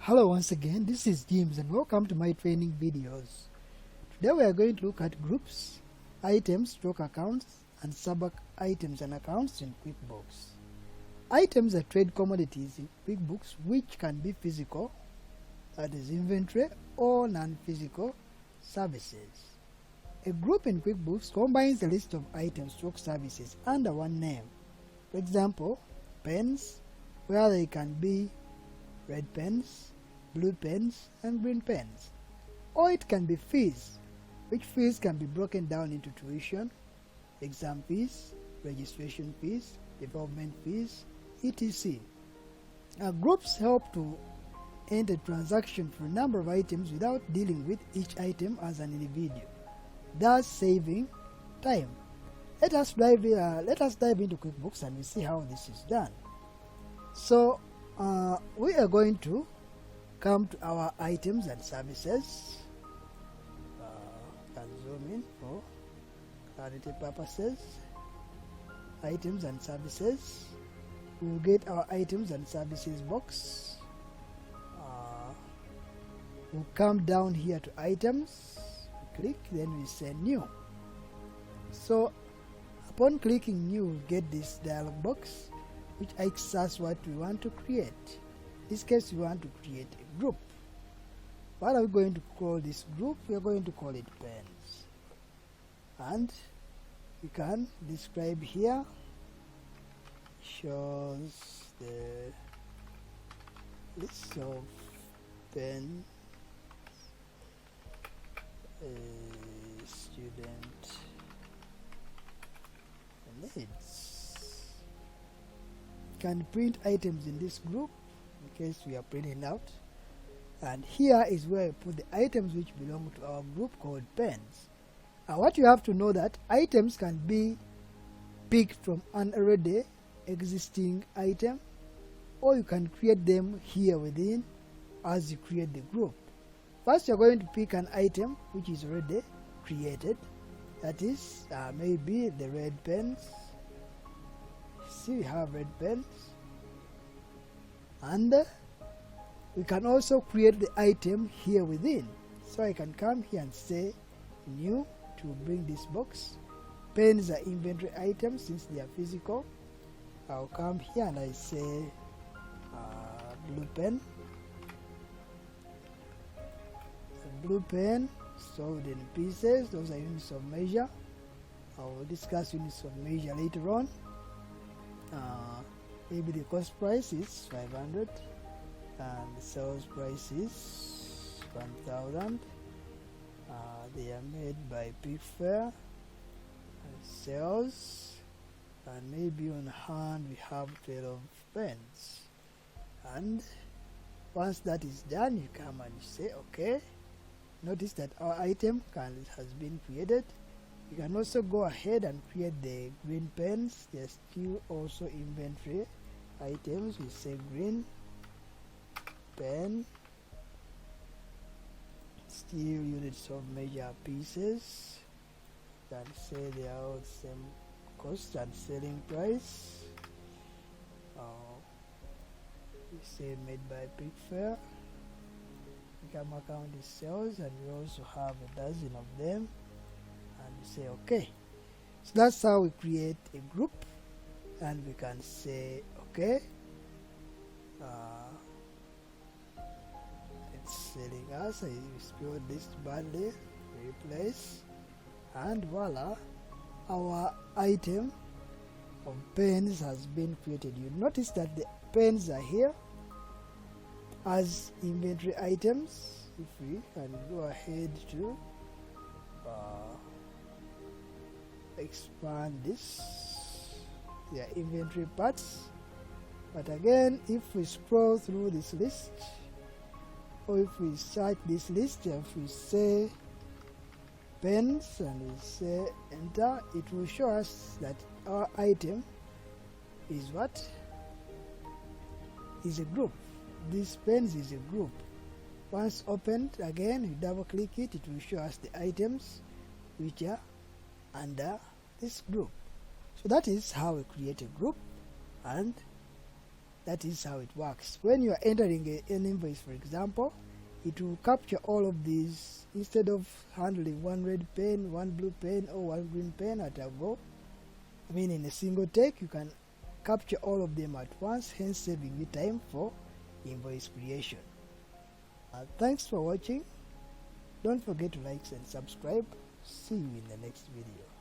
Hello once again, this is James and welcome to my training videos. Today we are going to look at groups, items, stock accounts, and sub items and accounts in QuickBooks. Items are trade commodities in QuickBooks which can be physical, that is inventory, or non-physical services. A group in QuickBooks combines a list of items, stock, services under one name. For example, pens, where they can be red pens, blue pens, and green pens. Or it can be fees, which fees can be broken down into tuition, exam fees, registration fees, development fees, etc. Groups help to end a transaction for a number of items without dealing with each item as an individual, thus saving time. Let us dive into QuickBooks and we see how this is done. So we are going to come to our items and services. Can zoom in for clarity purposes. Items and services. We'll get our items and services box. We'll come down here to items. Click, then we say new. So upon clicking new, we'll get this dialog box which asks us what we want to create. In this case, we want to create a group. What are we going to call this group? We are going to call it pens. And we can describe here, shows the list of pens a student needs. Can print items in this group in case we are printing out, and here is where we put the items which belong to our group called pens. What you have to know that items can be picked from an already existing item, or you can create them here within as you create the group. First, you're going to pick an item which is already created, that is maybe the red pens. See, we have red pens, and we can also create the item here within. So I can come here and say new to bring this box. Pens are inventory items since they are physical. I'll come here and I say blue pen. A blue pen sold in pieces, those are units of measure. I will discuss units of measure later on. Maybe the cost price is 500 and the sales price is 1000. They are made by Pickfair. Sales, and maybe on hand we have 12 pens. And once that is done, you come and you say okay. Notice that our item has been created. You can also go ahead and create the green pens. They're still also inventory items. We say green pen, still units of measure pieces. You can say they are all the same cost and selling price. We say made by Pickfair. Income account is sales, and we also have a dozen of them. And we say okay. So that's how we create a group, and we can say okay. It's selling us. I spelled this badly. Replace, and voila, our item of pens has been created. You notice that the pens are here as inventory items. If we can go ahead to expand this, they are inventory parts. But again, if we scroll through this list, or if we search this list, if we say pens and we say enter, it will show us that our item is what? Is a group. This pens is a group. Once opened, again you double click it, it will show us the items which are under this group. So that is how we create a group, and That is how it works. When you are entering an invoice, for example, it will capture all of these. Instead of handling one red pen, one blue pen, or one green pen at a go, in a single take, you can capture all of them at once, hence saving you time for invoice creation. Thanks for watching. Don't forget to like and subscribe. See you in the next video.